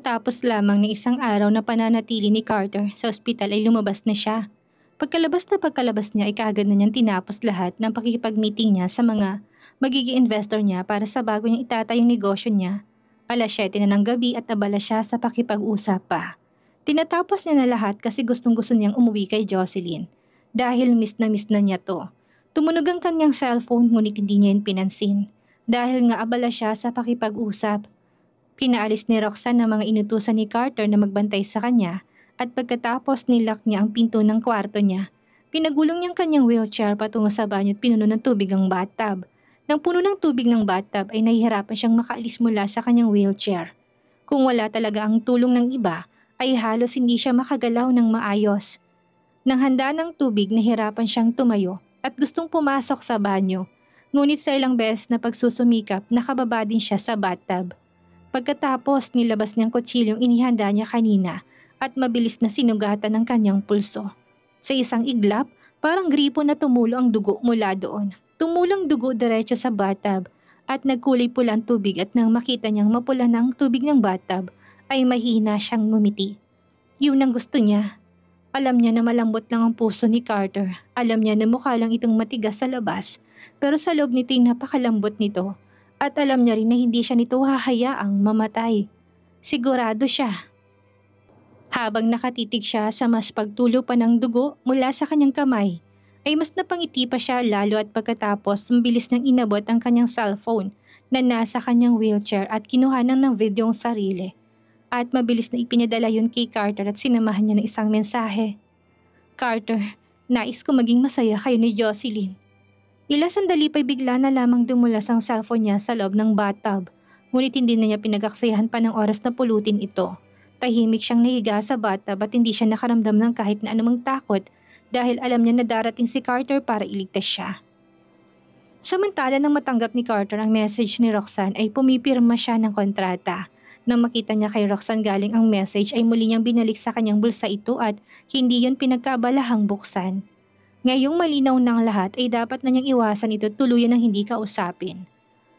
Pagkatapos lamang ng isang araw na pananatili ni Carter sa ospital ay lumabas na siya. Pagkalabas niya ay kaagad na niyang tinapos lahat ng pakikipag-meeting niya sa mga magiging investor niya para sa bago niyang itatayong negosyo niya. 7:00 na ng gabi at abala siya sa pakipag-usap pa. Tinatapos niya na lahat kasi gustong-gusto niyang umuwi kay Jocelyn. Dahil miss na niya to. Tumunog ang kanyang cellphone ngunit hindi niya yun pinansin. Dahil nga abala siya sa pakipag-usap. Pinaalis ni Roxanne ang mga inutusan ni Carter na magbantay sa kanya at pagkatapos nilock niya ang pinto ng kwarto niya, pinagulong niyang kanyang wheelchair patungo sa banyo at pinuno ng tubig ang bathtub. Nang puno ng tubig ng bathtub ay nahihirapan siyang makaalis mula sa kanyang wheelchair. Kung wala talaga ang tulong ng iba ay halos hindi siya makagalaw ng maayos. Nang handa ng tubig nahirapan siyang tumayo at gustong pumasok sa banyo. Ngunit sa ilang beses na pagsusumikap nakababa din siya sa bathtub. Pagkatapos nilabas niyang kutsilyong inihanda niya kanina at mabilis na sinugatan ng kanyang pulso. Sa isang iglap, parang gripo na tumulo ang dugo mula doon. Tumulang dugo diretso sa bathtub at nagkulay pula ang tubig at nang makita niyang mapula na ang tubig ng bathtub ay mahina siyang ngumiti. Yun ang gusto niya. Alam niya na malambot lang ang puso ni Carter. Alam niya na mukha lang itong matigas sa labas pero sa loob nito'y napakalambot nito. At alam niya rin na hindi siya nito hahayaang mamatay. Sigurado siya. Habang nakatitig siya sa mas pagtulo pa ng dugo mula sa kanyang kamay, ay mas napangiti pa siya lalo at pagkatapos mabilis niyang inabot ang kanyang cellphone na nasa kanyang wheelchair at kinuhanan ng video ang sarili. At mabilis na ipinadala yun kay Carter at sinamahan niya ng isang mensahe. Carter, nais ko maging masaya kayo ni Jocelyn. Ilang sandali pa'y bigla na lamang dumulas ang cellphone niya sa loob ng bathtub, ngunit hindi na niya pinagaksayahan pa ng oras na pulutin ito. Tahimik siyang nahiga sa bathtub at hindi siya nakaramdam ng kahit na anumang takot dahil alam niya na darating si Carter para iligtas siya. Samantala nang matanggap ni Carter ang message ni Roxanne ay pumipirma siya ng kontrata. Nang makita niya kay Roxanne galing ang message ay muli niyang binalik sa kanyang bulsa ito at hindi yun pinagkabalahang buksan. Ngayong malinaw ng lahat ay dapat na niyang iwasan ito tuluyan ng hindi kausapin.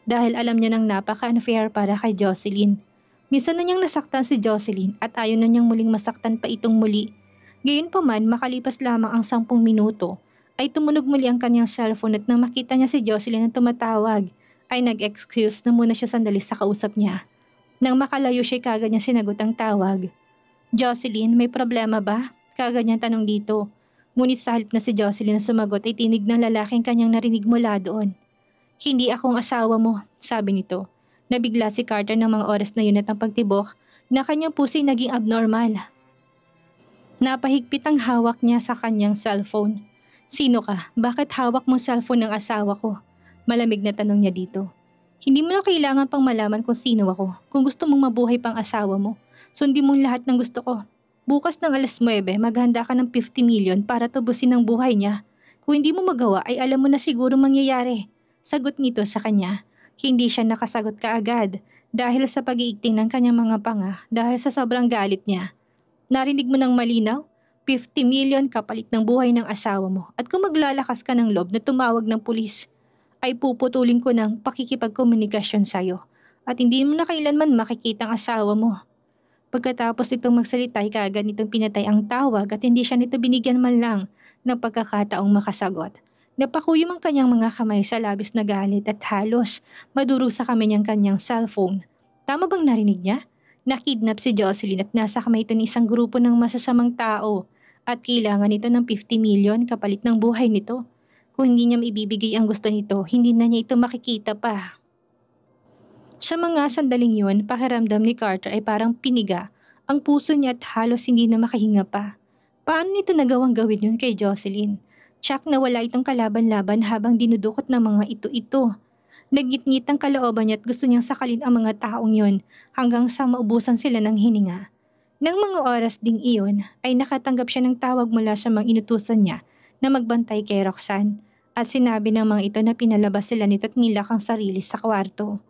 Dahil alam niya nang napaka-unfair para kay Jocelyn. Minsan na niyang nasaktan si Jocelyn at ayaw na niyang muling masaktan pa itong muli. Gayunpaman makalipas lamang ang 10 minuto ay tumunog muli ang kanyang cellphone at nang makita niya si Jocelyn na tumatawag ay nag-excuse na muna siya sandali sa kausap niya. Nang makalayo siya kagad niya sinagot ang tawag. Jocelyn, may problema ba? Kagad niyang tanong dito. Ngunit sa halip na si Jocelyn na sumagot ay tinig ng lalaking kanyang narinig mula doon. Hindi akong asawa mo, sabi nito. Nabigla si Carter ng mga oras na yun at ang pagtibok na kanyang puso'y naging abnormal. Napahigpit ang hawak niya sa kanyang cellphone. Sino ka? Bakit hawak mo cellphone ng asawa ko? Malamig na tanong niya dito. Hindi mo na kailangan pang malaman kung sino ako. Kung gusto mong mabuhay pang asawa mo, sundin mong lahat ng gusto ko. Bukas ng 9:00, maghanda ka ng 50 million para tubusin ang buhay niya. Kung hindi mo magawa ay alam mo na siguro mangyayari. Sagot nito sa kanya. Hindi siya nakasagot kaagad dahil sa pag-iigting ng kanyang mga panga dahil sa sobrang galit niya. Narinig mo ng malinaw? 50 million kapalit ng buhay ng asawa mo at kung maglalakas ka ng loob na tumawag ng pulis, ay puputulin ko ng pakikipagkomunikasyon sa'yo at hindi mo na kailanman makikita ang asawa mo. Pagkatapos itong magsalita ay kaagad nitong pinatay ang tawag at hindi siya nito binigyan man lang ng pagkakataong makasagot. Napakuyom ang kanyang mga kamay sa labis na galit at halos madurog sa kamay niyang kanyang cellphone. Tama bang narinig niya? Nakidnap si Jocelyn at nasa kamay ito ng isang grupo ng masasamang tao at kailangan nito ng 50 million kapalit ng buhay nito. Kung hindi niya maibibigay ang gusto nito, hindi na niya ito makikita pa. Sa mga sandaling yun, pakiramdam ni Carter ay parang piniga. Ang puso niya at halos hindi na makahinga pa. Paano nito nagawang gawin yun kay Jocelyn? Tsak na wala itong kalaban-laban habang dinudukot ng mga ito-ito. Nagngit-ngit ang kalooban niya at gusto niyang sakalin ang mga taong yun hanggang sa maubusan sila ng hininga. Nang mga oras ding iyon ay nakatanggap siya ng tawag mula sa mga inutusan niya na magbantay kay Roxanne at sinabi ng mga ito na pinalabas sila nito at nilak ang sarili sa kwarto.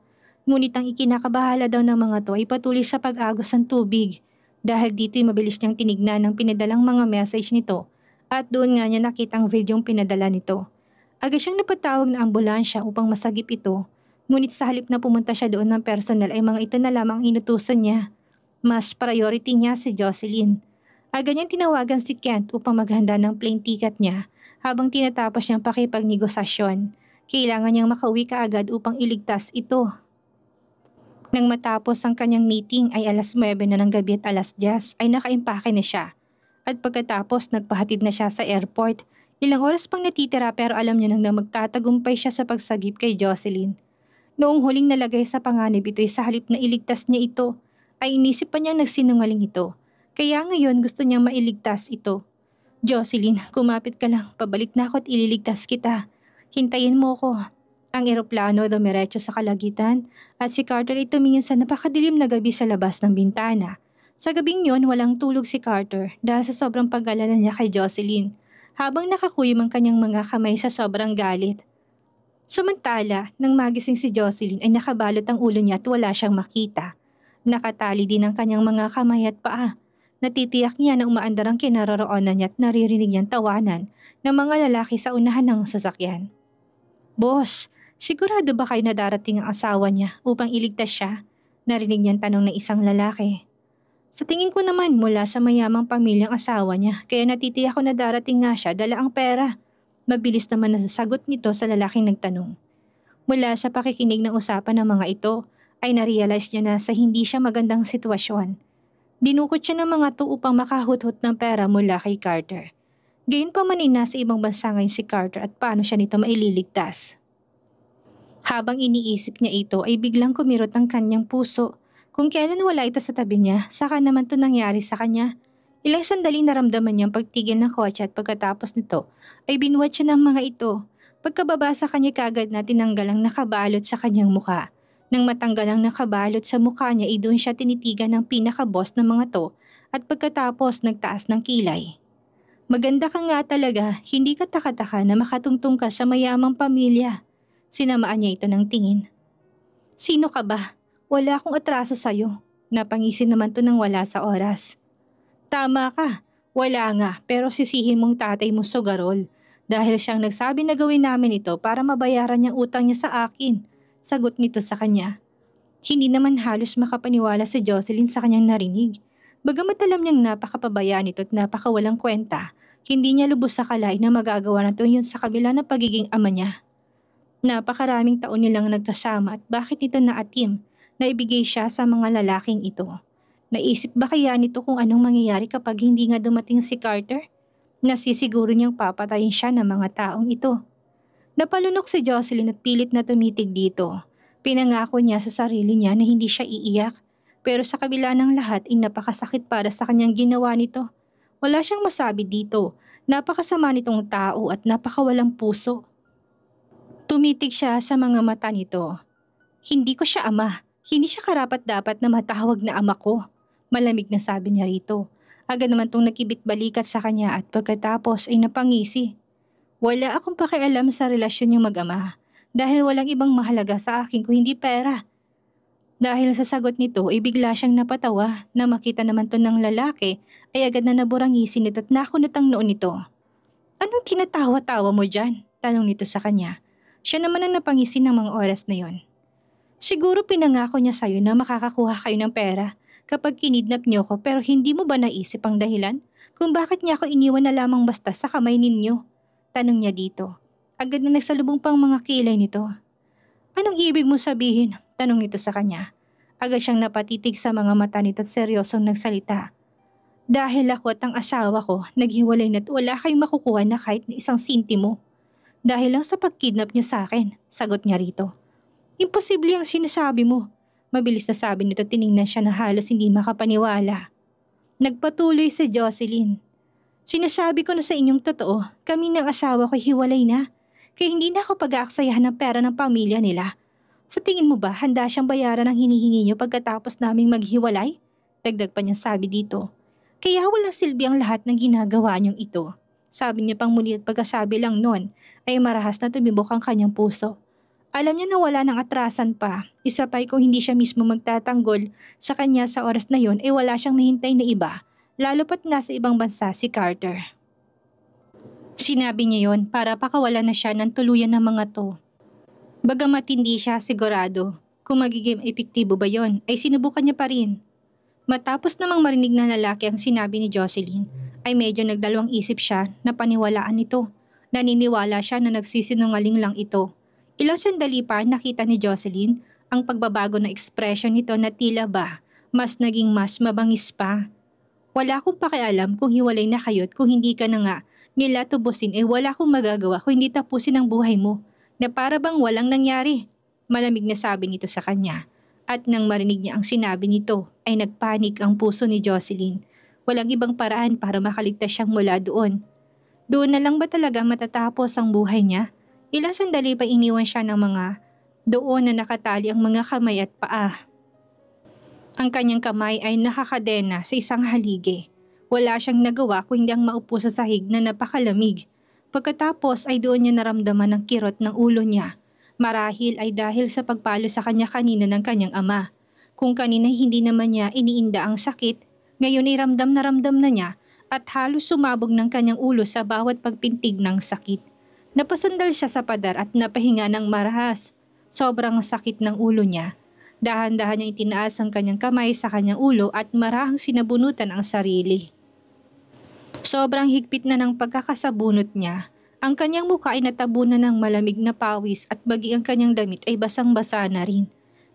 Ngunit ang ikinakabahala daw ng mga to ay patuloy sa pag-agos ng tubig dahil dito'y mabilis niyang tinignan ang pinadalang mga message nito at doon nga niya nakita ang videong pinadala nito. Agad siyang napatawag na ambulansya upang masagip ito, ngunit sa halip na pumunta siya doon ng personal ay mga ito na lamang ang inutusan niya. Mas priority niya si Jocelyn. Agad niyang tinawagan si Kent upang maghanda ng plane ticket niya habang tinatapos niyang pakipagnegosasyon. Kailangan niyang makauwi kaagad upang iligtas ito. Nang matapos ang kanyang meeting ay alas 9 na ng gabi at alas 10 ay nakaimpake na siya. At pagkatapos nagpahatid na siya sa airport. Ilang oras pang natitira pero alam niya nang na magtatagumpay siya sa pagsagip kay Jocelyn. Noong huling nalagay sa panganib ito'y sa halip na iligtas niya ito, ay inisip pa niyang nagsinungaling ito. Kaya ngayon gusto niyang mailigtas ito. Jocelyn, kumapit ka lang, pabalik na ako at ililigtas kita. Hintayin mo ko. Ang eroplano dumiretso sa Kalagitan at si Carter ay tumingin sa napakadilim na gabi sa labas ng bintana. Sa gabing yon walang tulog si Carter dahil sa sobrang pag-alala niya kay Jocelyn habang nakakuyom ang kanyang mga kamay sa sobrang galit. Samantala, nang magising si Jocelyn ay nakabalot ang ulo niya at wala siyang makita. Nakatali din ang kanyang mga kamay at paa. Natitiyak niya na umaandar ang kinaroroonan niya at naririnig niyang tawanan ng mga lalaki sa unahan ng sasakyan. Boss, sigurado ba kayo na darating ang asawa niya upang iligtas siya? Narinig niyang tanong ng isang lalaki. Sa tingin ko naman mula sa mayamang pamilyang asawa niya kaya natitiyak ko na darating nga siya dala ang pera. Mabilis naman nasasagot nito sa lalaking nagtanong. Mula sa pakikinig ng usapan ng mga ito ay narealize niya na sa hindi siya magandang sitwasyon. Dinukot siya ng mga to upang makahuthot ng pera mula kay Carter. Gayunpaman ay nasa ibang bansa ngayon si Carter at paano siya nito maililigtas. Habang iniisip niya ito ay biglang kumirot ang kanyang puso. Kung kailan wala ito sa tabi niya, saka naman ito nangyari sa kanya. Ilang sandali naramdaman niyang pagtigil ng kotse at pagkatapos nito ay binuhat siya ng mga ito. Pagkababa sa kanya kagad na tinanggal ang nakabalot sa kanyang muka. Nang matanggal ang nakabalot sa mukha niya ay doon siya tinitigan ng pinaka-boss ng mga to at pagkatapos nagtaas ng kilay. Maganda ka nga talaga, hindi ka taka-taka na makatungtong ka sa mayamang pamilya. Sinamaan niya ito ng tingin. Sino ka ba? Wala akong atraso sa'yo. Napangisin naman to ng wala sa oras. Tama ka. Wala nga pero sisihin mong tatay mo sugarol. Dahil siyang nagsabi na gawin namin ito para mabayaran niyang utang niya sa akin. Sagot nito sa kanya. Hindi naman halos makapaniwala si Jocelyn sa kanyang narinig. Bagamat alam niyang napakapabaya nito at napakawalang kwenta, hindi niya lubos sa kalay na magagawa na ito yun sa kabila ng pagiging ama niya. Napakaraming taon nilang nagkasama at bakit ito naatim na ibigay siya sa mga lalaking ito. Naisip ba kaya nito kung anong mangyayari kapag hindi nga dumating si Carter? Nasisiguro niyang papatayin siya ng mga taong ito. Napalunok si Jocelyn at pilit na tumitig dito. Pinangako niya sa sarili niya na hindi siya iiyak. Pero sa kabila ng lahat ay napakasakit para sa kanyang ginawa nito. Wala siyang masabi dito. Napakasama nitong tao at napakawalang puso. Tumitig siya sa mga mata nito. Hindi ko siya ama. Hindi siya karapat-dapat na matawag na ama ko. Malamig na sabi niya rito. Agad naman tong nakibit-balikat sa kanya at pagkatapos ay napangisi. Wala akong pakialam sa relasyon niyong mag-ama dahil walang ibang mahalaga sa akin kung hindi pera. Dahil sa sagot nito ay bigla siyang napatawa na makita naman to ng lalaki ay agad na naburangisin nito at nakunot ang noon nito. Anong tinatawa-tawa mo dyan? Tanong nito sa kanya. Siya naman ang napangisi ng mga oras na yon. Siguro pinangako niya sa'yo na makakakuha kayo ng pera kapag kinidnap niyo ko pero hindi mo ba naisip ang dahilan kung bakit niya ako iniwan na lamang basta sa kamay ninyo? Tanong niya dito. Agad na nagsalubong pang mga kilay nito. Anong ibig mo sabihin? Tanong nito sa kanya. Agad siyang napatitig sa mga mata nito at seryosong nagsalita. Dahil ako at ang asawa ko naghiwalay na't wala kayong makukuha na kahit na isang sintimo. Dahil lang sa pagkidnap niyo sa akin, sagot niya rito. Imposible ang sinasabi mo. Mabilis na sabi nito tiningnan siya na halos hindi makapaniwala. Nagpatuloy si Jocelyn. Sinasabi ko na sa inyong totoo, kami ng asawa ko hiwalay na. Kaya hindi na ako pag-aaksayahan ng pera ng pamilya nila. Sa tingin mo ba handa siyang bayaran ang hinihingi niyo pagkatapos naming maghiwalay? Dagdag pa niya sabi dito. Kaya walang silbi ang lahat ng ginagawa niyong ito. Sabi niya pang muli at pagkasabi lang nun ay marahas na tumibok ang kanyang puso. Alam niya na wala nang atrasan pa. Isa pa kung hindi siya mismo magtatanggol sa kanya sa oras na yon ay wala siyang mahintay na iba. Lalo pat nasa ibang bansa si Carter. Sinabi niya yon para pakawalan na siya ng tuluyan ng mga to. Bagamat hindi siya sigurado kung magiging epektibo ba yon ay sinubukan niya pa rin. Matapos namang marinig ng lalaki ang sinabi ni Jocelyn, ay medyo nagdalawang isip siya na paniwalaan ito. Naniniwala siya na nagsisinungaling lang ito. Ilang sandali pa nakita ni Jocelyn ang pagbabago ng ekspresyon nito na tila ba mas naging mas mabangis pa. Wala akong pakialam kung hiwalay na kayo't kung hindi ka na nga nila tubusin wala akong magagawa kung hindi tapusin ang buhay mo na para bang walang nangyari. Malamig na sabi nito sa kanya. At nang marinig niya ang sinabi nito ay nagpanik ang puso ni Jocelyn. Walang ibang paraan para makaligtas siyang mula doon. Doon na lang ba talaga matatapos ang buhay niya? Ilang sandali pa iniwan siya ng mga doon na nakatali ang mga kamay at paa. Ang kanyang kamay ay nakakadena sa isang haligi. Wala siyang nagawa kung hindi ang maupo sa sahig na napakalamig. Pagkatapos ay doon niya naramdaman ang kirot ng ulo niya. Marahil ay dahil sa pagpalo sa kanya kanina ng kanyang ama. Kung kanina hindi naman niya iniinda ang sakit, ngayon ay ramdam na niya at halos sumabog ng kanyang ulo sa bawat pagpintig ng sakit. Napasandal siya sa pader at napahinga ng marahas. Sobrang sakit ng ulo niya. Dahan-dahan niya itinaas ang kanyang kamay sa kanyang ulo at marahang sinabunutan ang sarili. Sobrang higpit na ng pagkakasabunot niya. Ang kanyang mukha ay natabunan ng malamig na pawis at bagi ang kanyang damit ay basang-basa na rin.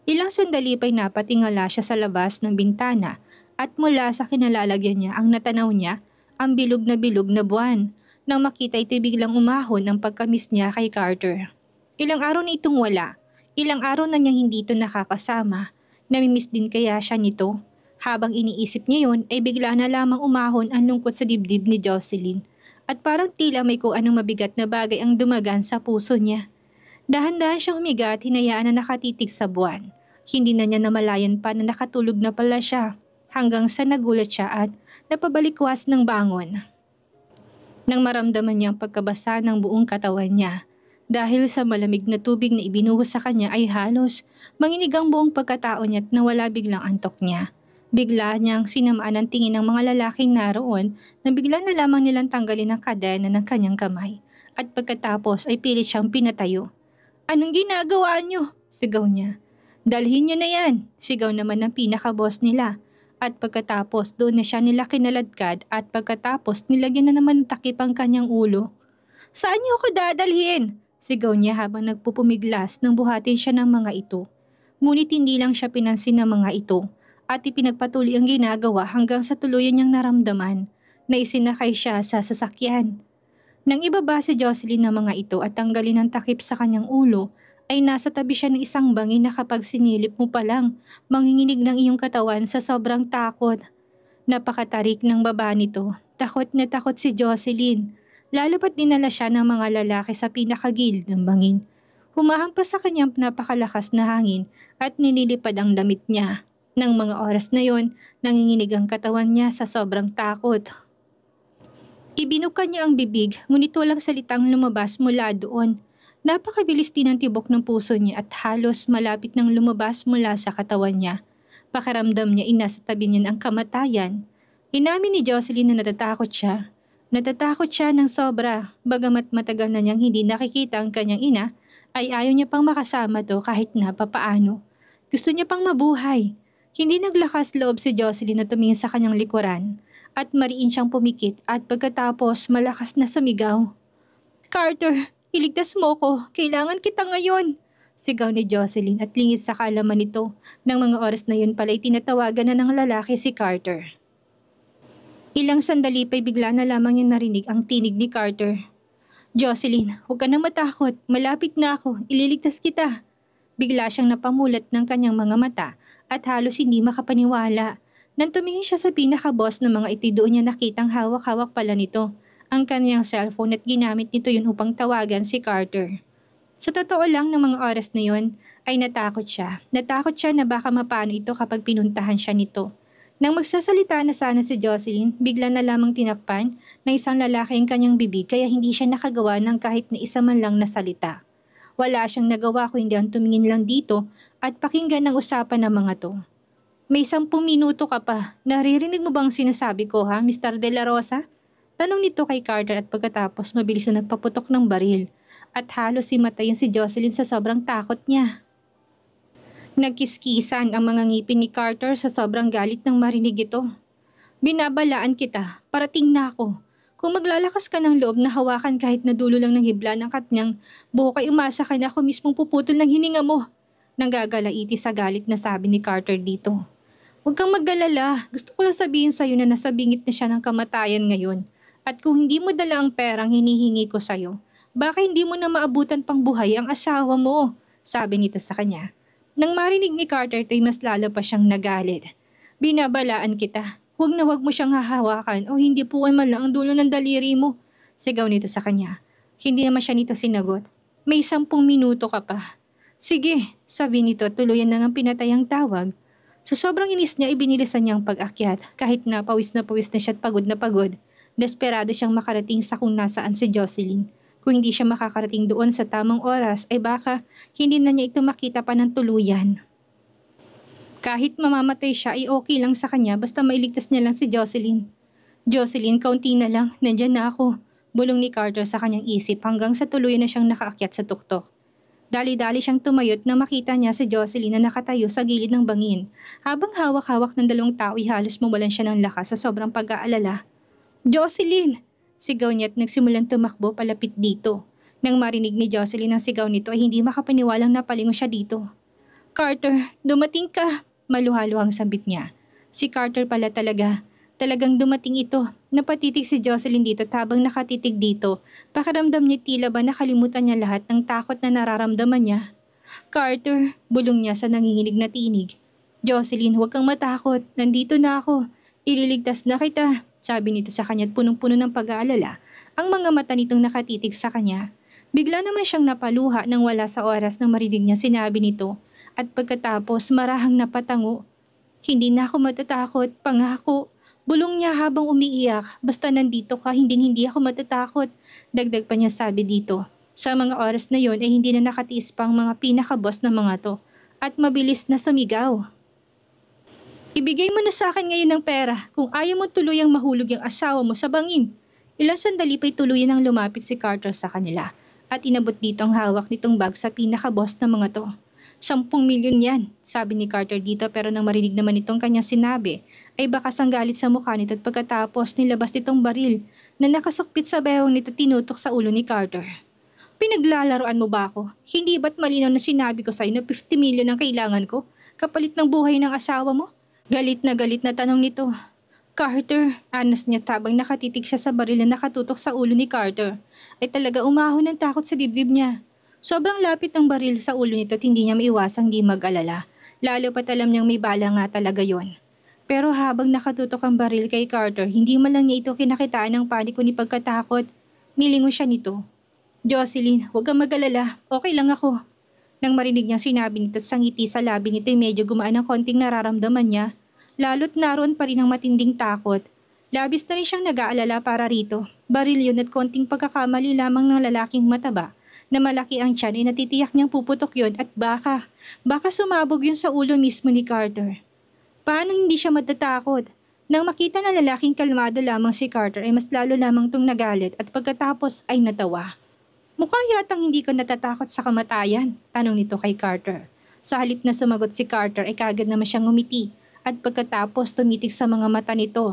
Ilang sandali pa'y napatingala siya sa labas ng bintana at mula sa kinalalagyan niya ang natanaw niya ang bilog na buwan. Nang makita ito'y biglang umahon ang pagkamis niya kay Carter. Ilang araw na itong wala. Ilang araw na niyang hindi ito nakakasama. Namimiss din kaya siya nito. Habang iniisip niya yun ay bigla na lamang umahon ang lungkot sa dibdib ni Jocelyn. At parang tila may kung anong mabigat na bagay ang dumagan sa puso niya. Dahan-dahan siyang humiga at hinayaan na nakatitig sa buwan. Hindi na niya namalayan pa na nakatulog na pala siya. Hanggang sa nagulat siya at napabalikwas ng bangon. Nang maramdaman niya ang pagkabasa ng buong katawan niya. Dahil sa malamig na tubig na ibinuhos sa kanya ay halos manginig ang buong pagkatao niya at nawala biglang antok niya. Bigla niyang sinamaan ang tingin ng mga lalaking naroon na bigla na lamang nilang tanggalin ang kadena ng kanyang kamay at pagkatapos ay pilit siyang pinatayo. "Anong ginagawa niyo?" sigaw niya. "Dalhin niyo na yan," sigaw naman ng pinaka-boss nila. At pagkatapos doon na siya nila kinaladkad at pagkatapos nilagyan na naman ng takip ang kanyang ulo. "Saan niyo ako dadalhin?" sigaw niya habang nagpupumiglas nang buhatin siya ng mga ito. Ngunit hindi lang siya pinansin ng mga ito. At ipinagpatuloy ang ginagawa hanggang sa tuluyan niyang naramdaman na isinakay siya sa sasakyan. Nang ibaba si Jocelyn ng mga ito at tanggalin ang takip sa kanyang ulo, ay nasa tabi siya ng isang bangin na kapag sinilip mo pa lang, manginginig ng iyong katawan sa sobrang takot. Napakatarik ng baba nito, takot na takot si Jocelyn. Lalo pat dinala siya ng mga lalaki sa pinakagilid ng bangin. Humahampas sa kanyang napakalakas na hangin at ninilipad ang damit niya. Nang mga oras na yon, nanginginig ang katawan niya sa sobrang takot. Ibinuka niya ang bibig, ngunit walang salitang lumabas mula doon. Napakabilis din ang tibok ng puso niya at halos malapit nang lumabas mula sa katawan niya. Pakiramdam niya inasa tabi niya ang kamatayan. Inamin ni Jocelyn na natatakot siya. Natatakot siya ng sobra, bagamat matagal na niyang hindi nakikita ang kanyang ina, ay ayaw niya pang makasama to kahit na papaano. Gusto niya pang mabuhay. Hindi naglakas loob si Jocelyn na tumingin sa kanyang likuran at mariin siyang pumikit at pagkatapos malakas na sumigaw. "Carter, iligtas mo ko. Kailangan kita ngayon!" sigaw ni Jocelyn at lingid sa kaalaman nito. Nang mga oras na yun pala tinatawagan na ng lalaki si Carter. Ilang sandali pa'y bigla na lamang yung narinig ang tinig ni Carter. "Jocelyn, huwag ka na matakot. Malapit na ako. Ililigtas kita." Bigla siyang napamulat ng kanyang mga mata at halos hindi makapaniwala. Nang tumingin siya sa pinaka-boss ng mga iti doon niya nakitang hawak-hawak pala nito ang kanyang cellphone at ginamit nito yun upang tawagan si Carter. Sa totoo lang ng mga oras na yun ay natakot siya. Natakot siya na baka mapano ito kapag pinuntahan siya nito. Nang magsasalita na sana si Jocelyn, bigla na lamang tinakpan ng isang lalaki ang kanyang bibig kaya hindi siya nakagawa ng kahit na isa man lang na salita. Wala siyang nagawa kung hindi ang tumingin lang dito at pakinggan ang usapan ng mga to. "May 10 minuto ka pa. Naririnig mo bang sinasabi ko ha, Mr. De La Rosa?" Tanong nito kay Carter at pagkatapos mabilis na nagpaputok ng baril. At halos himatayin si Jocelyn sa sobrang takot niya. Nagkiskisan ang mga ngipin ni Carter sa sobrang galit ng marinig ito. Binabalaan kita, parating na ako. Kung maglalakas ka ng loob na hawakan kahit na dulo lang ng hibla ng kanyang buhok ay umasa ka na ako mismong puputol ng hininga mo. Nanggagalaiti sa galit na sabi ni Carter dito. Huwag kang maggalala, gusto ko lang sabihin sa'yo na nasa bingit na siya ng kamatayan ngayon. At kung hindi mo dala ang perang hinihingi ko sa'yo, baka hindi mo na maabutan pang buhay ang asawa mo, sabi nito sa kanya. Nang marinig ni Carter ay mas lalo pa siyang nagalit. Binabalaan kita. Huwag na huwag mo siyang hahawakan o hindi po man lang ang dulo ng daliri mo. Sigaw nito sa kanya. Hindi naman siya nito sinagot. May 10 minuto ka pa. Sige, sabi nito tuluyan na ng pinatay ang tawag. Sa sobrang inis niya ibinilisan niyang pag-akyat kahit na pawis na siya at pagod na pagod. Desperado siyang makarating sa kung nasaan si Jocelyn. Kung hindi siya makakarating doon sa tamang oras ay baka hindi na niya ito makita pa ng tuluyan. Kahit mamamatay siya ay okay lang sa kanya basta mailigtas niya lang si Jocelyn. Jocelyn, kaunti na lang, nandyan na ako. Bulong ni Carter sa kanyang isip hanggang sa tuluyan na siyang nakaakyat sa tuktok. Dali-dali siyang tumayot na makita niya si Jocelyn na nakatayo sa gilid ng bangin. Habang hawak-hawak ng 2 tao ay halos mawalan siya ng lakas sa sobrang pag-aalala. Jocelyn! Sigaw niya at nagsimulang tumakbo palapit dito. Nang marinig ni Jocelyn ang sigaw nito ay hindi makapaniwalang napalingon siya dito. Carter, dumating ka! Maluhaluhang sambit niya. Si Carter pala talaga. Talagang dumating ito. Napatitig si Jocelyn dito at habang nakatitig dito, pakiramdam niya tila ba nakalimutan niya lahat ng takot na nararamdaman niya. Carter, bulong niya sa nanginginig na tinig. Jocelyn, huwag kang matakot. Nandito na ako. Ililigtas na kita. Sabi nito sa kanya at punong-puno ng pag-aalala ang mga mata nitong nakatitig sa kanya. Bigla naman siyang napaluha nang wala sa oras na marinig niya sinabi nito at pagkatapos marahang napatango. Hindi na ako matatakot, pangako. Bulong niya habang umiiyak, basta nandito ka hindi ako matatakot. Dagdag pa niya sabi dito. Sa mga oras na yon ay hindi na nakatiis pa ang mga pinaka-boss na mga to at mabilis na sumigaw. Ibigay mo na sa akin ngayon ng pera kung ayaw mo tuluyang mahulog yung asawa mo sa bangin. Ilang sandali pa'y tuluyan ang lumapit si Carter sa kanila at inabot dito ang hawak nitong bag sa pinaka-boss na mga to. 10 milyon yan, sabi ni Carter dito pero nang marinig naman itong kanyang sinabi ay bakas ang galit sa mukha nito at pagkatapos nilabas nitong baril na nakasukpit sa bewang nito tinutok sa ulo ni Carter. Pinaglalaroan mo ba ako? Hindi ba't malinaw na sinabi ko sa'yo na 50 milyon ang kailangan ko kapalit ng buhay ng asawa mo? Galit na tanong nito. Carter, anas niya tabang nakatitig siya sa baril na nakatutok sa ulo ni Carter. Ay talaga umahon ng takot sa dibdib niya. Sobrang lapit ng baril sa ulo nito at hindi niya maiwasang di mag-alala. Lalo pat alam niyang may bala nga talaga yon. Pero habang nakatutok ang baril kay Carter, hindi man lang niya ito kinakitaan ng paniko ni pagkatakot. Nilingon siya nito. Jocelyn, huwag kang mag-alala. Okay lang ako. Nang marinig niyang sinabi nito sa ngiti sa labi nito ay medyo gumaan ng konting nararamdaman niya. Lalo't naroon pa rin ang matinding takot. Labis na rin siyang nag-aalala para rito. Baril yun at konting pagkakamali lamang ng lalaking mataba na malaki ang tiyan ay natitiyak niyang puputok yun at baka sumabog yun sa ulo mismo ni Carter. Paano hindi siya matatakot? Nang makita na lalaking kalmado lamang si Carter ay mas lalo lamang itong nagalit at pagkatapos ay natawa. Mukha yatang hindi ka natatakot sa kamatayan, tanong nito kay Carter. Sa halip na sumagot si Carter ay kagad naman siyang ngumiti at pagkatapos tumitig sa mga mata nito.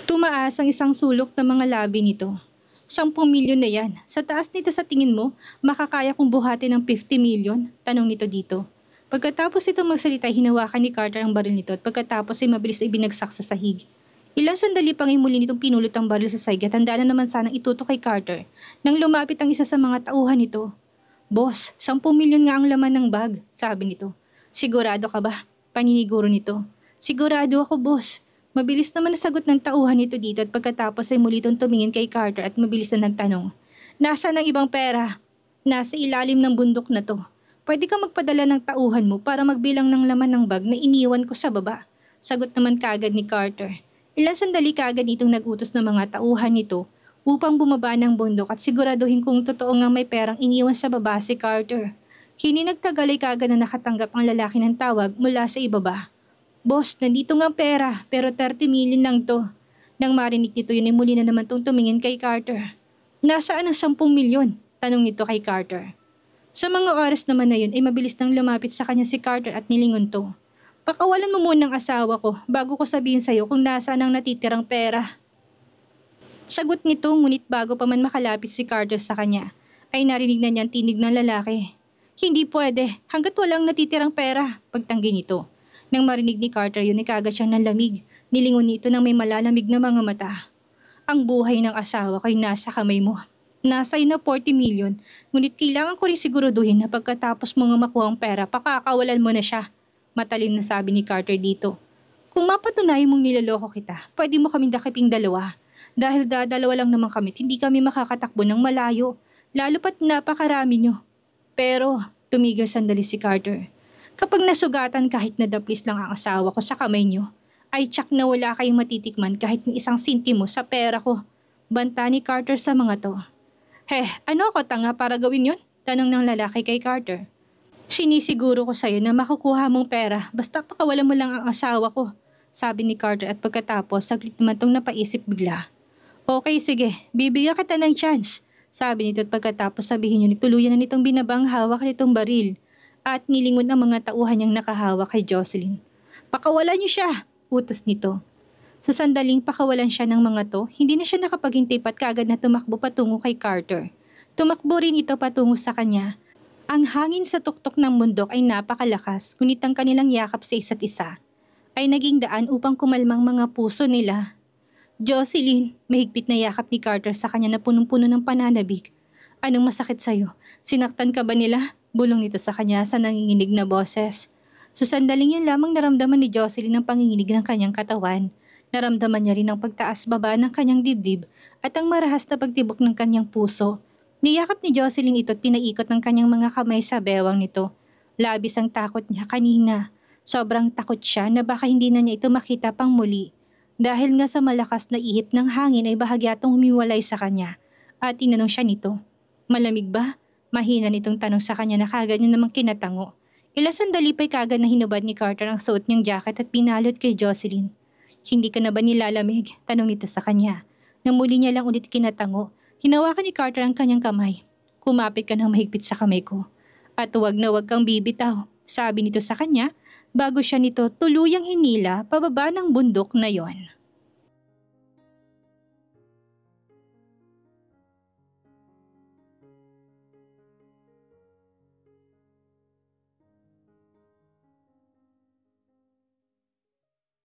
Tumaas ang isang sulok ng mga labi nito. 10 milyon na yan. Sa taas nito sa tingin mo, makakaya kong buhatin ng 50 milyon? Tanong nito dito. Pagkatapos ito magsalita, hinawakan ni Carter ang baril nito at pagkatapos ay mabilis ay binagsak sa sahig. Ilang sandali pang ay muli nitong pinulot ang baril sa sahig at handa na naman sanang itutok kay Carter nang lumapit ang isa sa mga tauhan nito. Boss, 10 milyon nga ang laman ng bag, sabi nito. Sigurado ka ba? Paniniguro nito. Sigurado ako, boss. Mabilis naman nasagot ng tauhan nito dito at pagkatapos ay muli itong tumingin kay Carter at mabilis na nagtanong. Nasaan ang ibang pera? Nasa ilalim ng bundok na to. Pwede ka magpadala ng tauhan mo para magbilang ng laman ng bag na iniwan ko sa baba. Sagot naman kagad ni Carter. Ilang sandali kagad itong nagutos ng mga tauhan nito upang bumaba ng bundok at siguraduhin kung totoo nga may perang iniwan sa baba si Carter. Hindi nagtagal ay kagad na nakatanggap ang lalaki ng tawag mula sa ibaba. Boss, nandito nga pera pero 30 million lang to. Nang marinig nito yun ay muli na naman itong tumingin kay Carter. Nasaan ang 10 milyon? Tanong nito kay Carter. Sa mga oras naman na yun ay mabilis nang lumapit sa kanya si Carter at nilingon to. Pakawalan mo muna ang asawa ko bago ko sabihin sa'yo kung nasaan ang natitirang pera. Sagot nito ngunit bago pa man makalapit si Carter sa kanya, ay narinig na niyang tinig ng lalaki. Hindi pwede, hanggat walang natitirang pera, pagtanggi nito. Nang marinig ni Carter yun ay kaagad siyang nanlamig, nilingon nito ng may malalamig na mga mata. Ang buhay ng asawa ko ay nasa kamay mo. Nasa na 40 million, ngunit kailangan ko rin siguraduhin na pagkatapos mo nga makuha ang pera, pakakawalan mo na siya. Matalim na sabi ni Carter dito. Kung mapatunayan mong niloloko kita, pwede mo kaming dakiping dalawa. Dahil dadalawa lang naman kami, hindi kami makakatakbo ng malayo, lalo pat napakarami nyo. Pero, tumigil sandali si Carter. Kapag nasugatan kahit na daplis lang ang asawa ko sa kamay nyo, ay tsak na wala kayong matitikman kahit ni isang sintimo sa pera ko. Banta ni Carter sa mga to. Ano ako tanga para gawin yun? Tanong ng lalaki kay Carter. Sinisiguro ko sa'yo na makukuha mong pera basta pakawalan mo lang ang asawa ko, sabi ni Carter at pagkatapos saglit naman tong napaisip bigla. Okay sige, bibigyan kita ng chance, sabi nito at pagkatapos sabihin niyo ni tuluyan na nitong binabang hawak nitong baril at nilingon ang mga tauhan niyang nakahawak kay Jocelyn. Pakawalan niyo siya, utos nito. Sa sandaling pakawalan siya ng mga to, hindi na siya nakapaghintay pat kaagad na tumakbo patungo kay Carter. Tumakbo rin ito patungo sa kanya. Ang hangin sa tuktok ng bundok ay napakalakas, ngunit ang kanilang yakap sa isa't isa ay naging daan upang kumalmang mga puso nila. Jocelyn, mahigpit na yakap ni Carter sa kanya na punong-puno ng pananabik. Anong masakit sa'yo? Sinaktan ka ba nila? Bulong nito sa kanya sa nanginginig na boses. Sa sandaling yun lamang naramdaman ni Jocelyn ang panginginig ng kanyang katawan. Naramdaman niya rin ang pagtaas-baba ng kanyang dibdib at ang marahas na pagtibok ng kanyang puso. Niyakap ni Jocelyn ito at pinaikot ng kanyang mga kamay sa bewang nito. Labis ang takot niya kanina. Sobrang takot siya na baka hindi na niya ito makita pang muli. Dahil nga sa malakas na ihip ng hangin ay bahagyatong humiwalay sa kanya. At tinanong siya nito. Malamig ba? Mahina nitong tanong sa kanya na kagad niya namang kinatango. Ilang sandali pa'y kagad na hinubad ni Carter ang suot niyang jacket at pinalot kay Jocelyn. Hindi ka na ba nilalamig? Tanong nito sa kanya. Nang muli niya lang ulit kinatango, hinawakan ni Carter ang kanyang kamay. Kumapit ka ng mahigpit sa kamay ko. At huwag na huwag kang bibitaw, sabi nito sa kanya bago siya nito tuluyang hinila pababa ng bundok na yon.